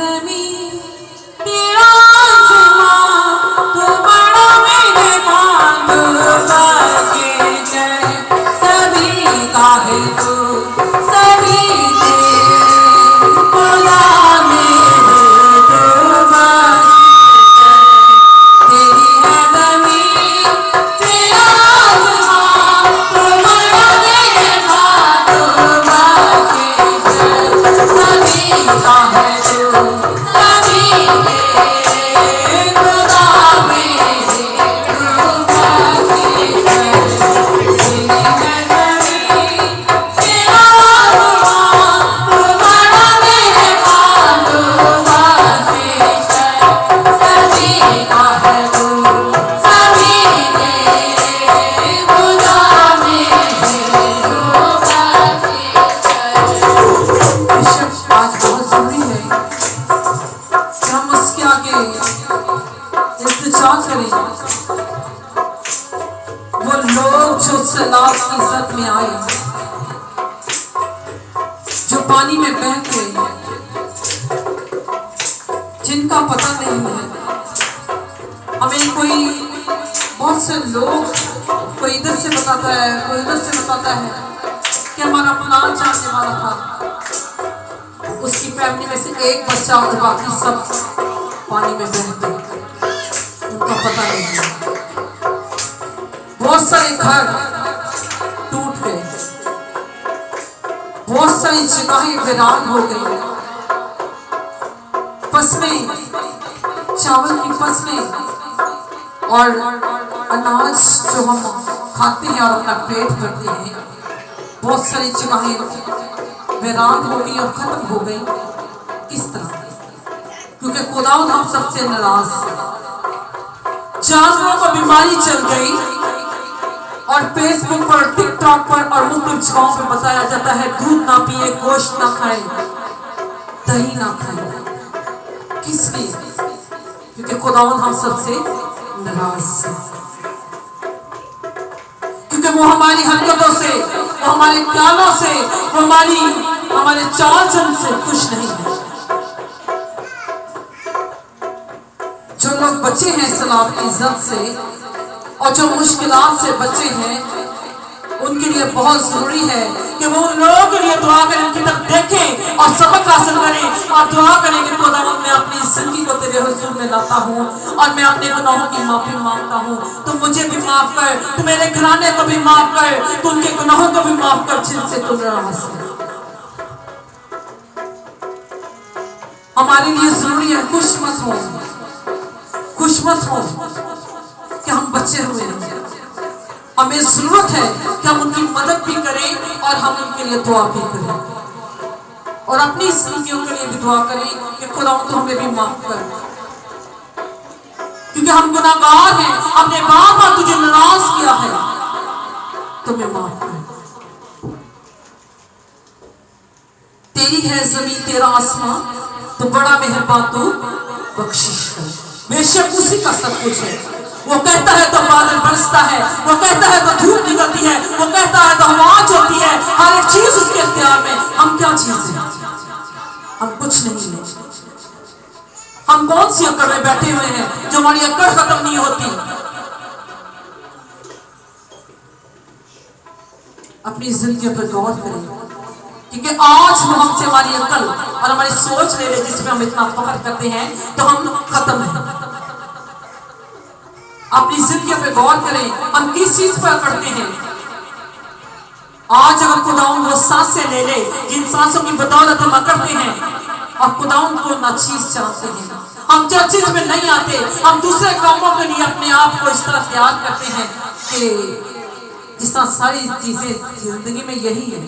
जमी तेरा आसमां तू बड़ा मेरे बांधवा के चढ़े सभी का है तू सभी तेरे खुदा मेरे दुआ तेरी है जमीन तेरा आसमां तू बड़ा मेरे बांधवा के चढ़े सभी का है तू सभी तेरे खुदा मेरे दुआ के चढ़े तेरी है जमीन तेरा आसमां तू बड़ा मेरे बांधवा के चढ़े सभी का है तू सभी तेरे खुदा मेरे दुआ के चढ़े। बेशक आज बहुत जरूरी है कि हम उसके आगे इल्तिजा करें। वो लोग जो सलाब की जद में आए, जो पानी में बह गए, जिनका पता नहीं है। हमें कोई बहुत से लोग कोई इधर से बताता है, कोई उधर से बताता है कि हमारा फलां जानने वाला था, उसकी फैमिली में से एक बच्चा और बाकी सब पानी में बह गए, उनका पता नहीं है। बहुत सारे घर टूट गए, बहुत सारी जगहें वीरान हो गई, फसलें, चावल की फसलें और अनाज जो हम खाते हैं और अपना पेट भरते हैं, बहुत सारी जगहें वीरान हो गई और खत्म हो गई। किस तरह? क्योंकि खुदावंद हम सबसे नाराज है। जानवरों को बीमारी चल गई और फेसबुक पर, टिकटॉक पर और मुख्तलिफ जगहों पर बताया जाता है दूध ना पिए, गोश्त ना खाए, दही ना खाए। किस लिए? क्योंकि खुदावंद हम सबसे नाराज है। क्योंकि वो हमारी हरकतों से, वो हमारे ख्यालों से, वो हमारे चाल चलन से खुश नहीं है। जो लोग बचे हैं सलाब की इज्जत से और जो मुश्किलात से बचे हैं, उनके लिए बहुत जरूरी है कि वो उन लोगों के लिए दुआ करें, उनकी तरफ देखें और सबक हासिल करें और दुआ करें कि खुदावंद मैं अपनी जिंदगी को तेरे हुजूर में लाता हूँ और मैं अपने गुनाहों की माफी मांगता हूँ। तू मुझे भी माफ कर, तू मेरे घराने को भी माफ कर, तू उनके गुनाहों को भी माफ कर जिनसे तू नाराज है। हमारे लिए जरूरी है खुश मत हो कि हम बचे हुए हैं। हमें जरूरत है कि हम उनकी मदद भी करें और हम उनके लिए दुआ भी करें और अपनी जिंदगियों के लिए भी दुआ करें कि खुदावंद तो हमें भी माफ कर, क्योंकि हम गुनाहगार हैं। अपने बाप और तुझे नाराज किया है, तुम्हें माफ कर। तेरी है जमीन तेरा आसमां तो बड़ा मेहरबान तू बख्शिश कर। बेशक उसी का सब कुछ है। वो कहता है तो बादल बरसता है, वो कहता है तो धूप निकलती है, वो कहता है तो हवा चलती है। हर एक चीज उसके इख्तियार में। हम क्या चीज है? हम कुछ नहीं है। हम कौन सी अकड़ में बैठे हुए हैं जो हमारी अकड़ खत्म नहीं होती। अपनी जिंदगी पर गौर करें, क्योंकि आज वो हमसे हमारी अकल और हमारी सोच ले ले जिसमें हम इतना फख्र करते हैं तो हम खत्म हैं। अपनी जिंदगी पे गौर करें, हम किस चीज पर अकड़ते हैं। आज अगर खुदावंद वो सांसें ले ले जिन सांसों की बदौलत हम अकड़ते हैं और खुदावंद को नाचीज चाहते हैं, हम चर्चिज में नहीं आते, हम दूसरे कामों के लिए अपने आप को इस तरह तैयार करते हैं कि जिस तरह सारी चीजें जिंदगी में यही है।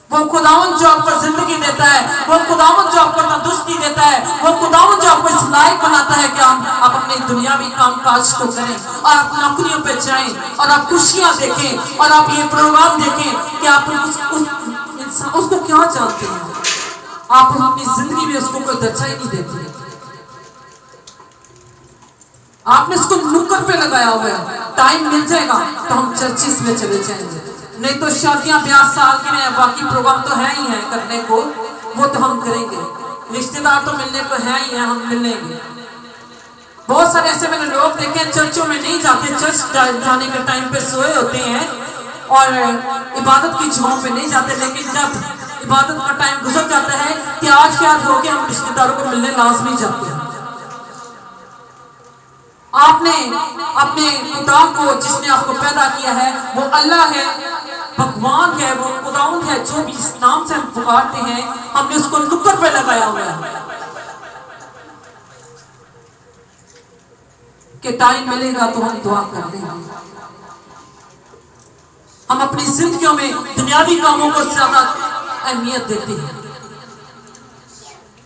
वो खुदावंद जो आपको जिंदगी देता है, वो खुदावंद जो आपको तंदुरुस्ती देता है, वो खुदावंद जो आपको इस लायक बनाता है कि आप अपने दुनियावी कामकाज को करें और आप नौकरियों पे जाएं और आप खुशियां देखें और आप ये प्रोग्राम देखें कि आप उसको क्या जानते हैं। आप अपनी जिंदगी में उसको कोई दर्जा ही नहीं देते। आपने इसको नुक्कड़ पे लगाया हुआ है। टाइम मिल जाएगा तो हम चर्चिस में चले जाएंगे, नहीं तो शादियां ब्याह साल के बाकी प्रोग्राम तो है ही है करने को, वो तो हम करेंगे। रिश्तेदार तो मिलने को है ही है, हम मिलेंगे। बहुत सारे ऐसे मैंने लोग देखे हैं चर्चों में नहीं जाते, चर्च जाने के टाइम पे सोए होते हैं और इबादत की छांव पे नहीं जाते, लेकिन जब इबादत का टाइम गुजर जाता है त्याग त्याग होकर हम रिश्तेदारों को मिलने लाजमी जाते हैं। आपने अपने खुदा को, जिसने आपको पैदा किया है, वो अल्लाह है, भगवान है, वो खुदाउन है, जो भी इस नाम से हम पुकारते हैं, हमने उसको नुक्कड़ पे लगाया हुआ है कि टाइम मिलेगा तो हम दुआ कर देंगे। हम अपनी जिंदगियों में दुनियावी कामों को ज्यादा अहमियत देते हैं।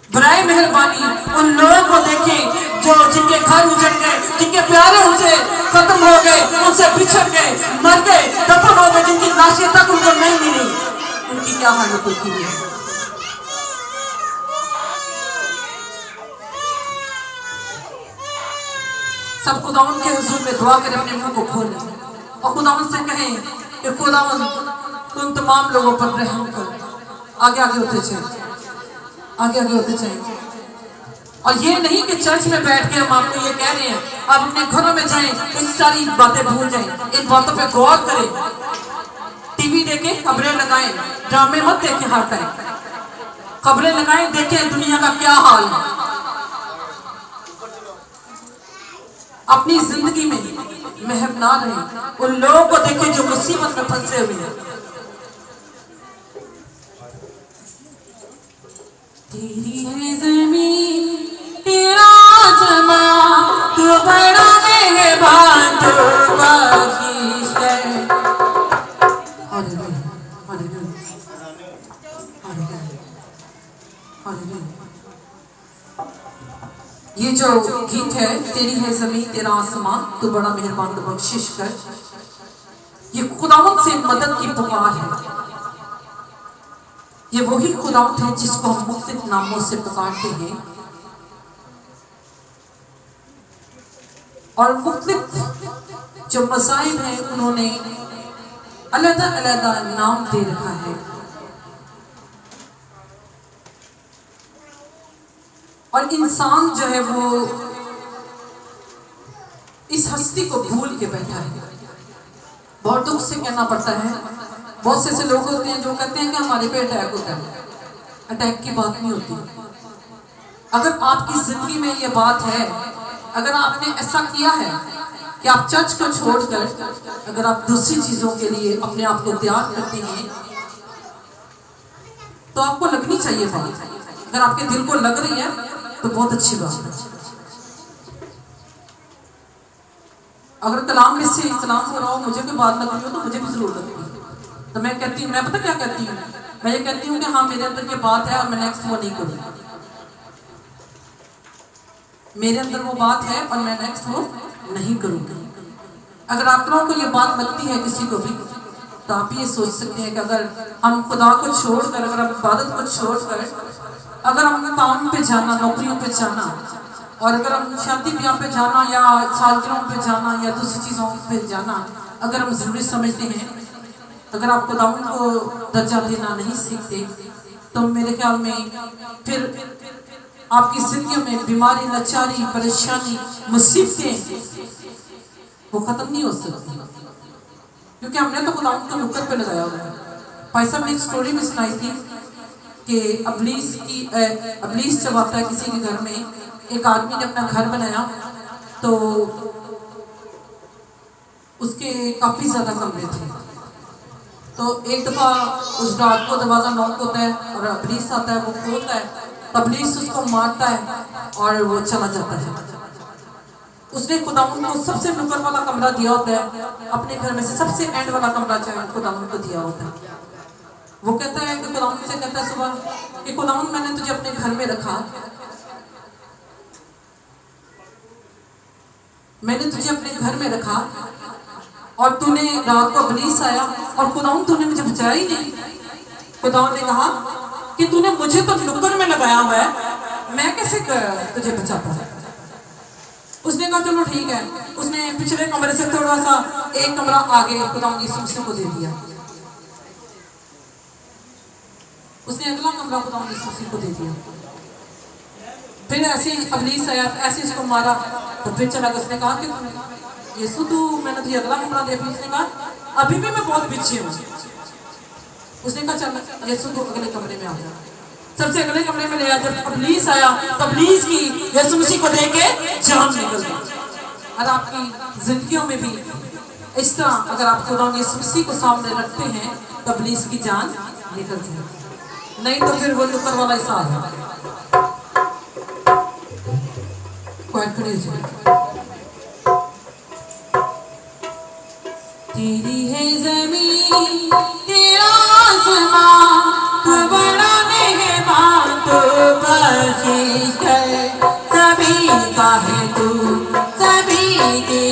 बराए मेहरबानी उन लोगों को देखें जो जिनके घर उजड़ गए, जिनके प्यारे उनसे खत्म हो गए, उनसे बिछड़ गए, मर गए, दफन हो गए, जिनकी लाशें तक उनको नहीं मिली, उनकी क्या हालत होती है। सब खुदावन के हुजूर में दुआ करें, अपने मुंह को खोलें और खुदावन से कहें कि खुदावन तुम तमाम लोगों पर रहम कर। आगे आगे होते चले, आगे आगे होते चले। और ये नहीं कि चर्च में बैठ के हम आपको ये कह रहे हैं, आप अपने घरों में जाएं, इन सारी बातें भूल जाएं, इन बातों पे गौर करें। टीवी देखें, खबरें लगाएं, ड्रामे मत देखें हर टाइम, खबरें लगाएं, देखें दुनिया का क्या हाल है। अपनी जिंदगी में महब ना रहे, उन लोगों को देखें जो मुसीबत में फंसे हुए हैं। तेरी है जमीन तेरा आसमां, तू बड़ा मेहरबान, तू बख्शिश है। Hallelujah, hallelujah, hallelujah, hallelujah. ये जो गीत है, तेरी है जमीन तेरा आसमां, तू बड़ा मेहरबान, तू बख्शिश कर, ये खुदावंद से मदद की पुकार है। ये वही खुदावंद है जिसको हम मुख्तलिफ नामों से पुकारते हैं और मुख्तलिफ जो मसाइब हैं उन्होंने अलग-अलग नाम दे रखा है। और इंसान जो है वो इस हस्ती को भूल के बैठा है। बहुत दुख से कहना पड़ता है, बहुत से ऐसे लोग होते हैं जो कहते हैं कि हमारे पे अटैक होता है। अटैक की बात नहीं होती। अगर आपकी जिंदगी में ये बात है, अगर आपने ऐसा किया है कि आप चर्च को छोड़कर अगर आप दूसरी चीजों के लिए अपने आप को तैयार करते हैं, तो आपको लगनी चाहिए बात। अगर आपके दिल को लग रही है तो बहुत अच्छी बात है। अगर कलाम में से कलाम हो रहा हो, मुझे कोई बात लग रही हो तो मुझे भी जरूर लगती है। तो मैं कहती हूँ, मैं पता क्या कहती हूँ, मैं ये कहती हूँ कि हाँ मेरे अंदर ये बात है और मैं नेक्स्ट वो नहीं करूँगी। मेरे अंदर वो बात है और मैं नेक्स्ट वो नहीं करूँगी। अगर आप लोगों को ये बात लगती है किसी को भी, तो आप ये सोच सकते हैं कि अगर हम खुदा को छोड़कर, अगर हम इबादत को छोड़कर, अगर हम काम पे जाना, नौकरियों पे जाना, और अगर हम शादी ब्याह पे जाना या सालगिरहों पे जाना या दूसरी चीज़ों पे जाना अगर हम जरूरी समझते हैं, अगर आप खुदावंद को दर्जा देना नहीं सीखते, तो मेरे ख्याल में फिर आपकी जिंदगी में बीमारी, लाचारी, परेशानी, मुसीबतें वो खत्म नहीं हो सकती, क्योंकि हमने तो खुदावंद को नुक्कड़ पे लगाया हुआ है। भाई साहब ने एक स्टोरी में सुनाई थी कि अबलीस जब आता है किसी के घर में, एक आदमी ने अपना घर बनाया तो उसके काफी ज्यादा कमरे थे। तो एक दफा उस रात को दरवाजा नॉक होता है और अबलीस आता है, वो खोलता है, अबलीस उसको मारता है और वो चला जाता है। उसने खुदावंद को सबसे नुक्कड़ वाला कमरा दिया होता है, अपने घर में से सबसे एंड वाला कमरा चाहे खुदावंद को दिया होता है। वो कहता है कि खुदावंद से कहता है सुबह कि खुदावंद मैंने तुझे अपने घर में रखा, मैंने तुझे अपने घर में रखा और तूने रात को अबलीस आया और खुदावंद तूने मुझे बचाया ही नहीं। खुदावंद ने कहा कि तूने मुझे तो नुक्कड़ में लगाया हुआ है, मैं कैसे तुझे बचाता हूँ। उसने कहा चलो ठीक है। उसने पिछले कमरे से थोड़ा सा एक कमरा आगे खुदावंद यीशु मसीह को दे दिया। उसने अगला कमरा खुदावंद यीशु मसीह को दे दिया। फिर ऐसे इब्लीस आया, ऐसे इसको मारा, तो फिर चला गया। उसने कहा कि यीशु तू, मैंने तुझे अगला कमरा दिया। फिर उसने कहा अभी भी मैं बहुत पीछे हूँ। उसने कहा चल यीशु तू अगले कमरे में आ जा। सबसे अगले कमरे में ले आया। जब इब्लीस आया तो इब्लीस की यीशु मसीह को देख के जान निकल गई। और आपकी जिंदगियों में भी इस तरह अगर आप खुदा यीशु मसीह को सामने रखते हैं तो इब्लीस की जान निकल जाए, नहीं तो फिर वो नुकर वाला हिसाब है। तेरी है जमीन तेरा आसमां, तू बड़ा मेहमान, तू बख्शिश कर, सभी का है तू सभी के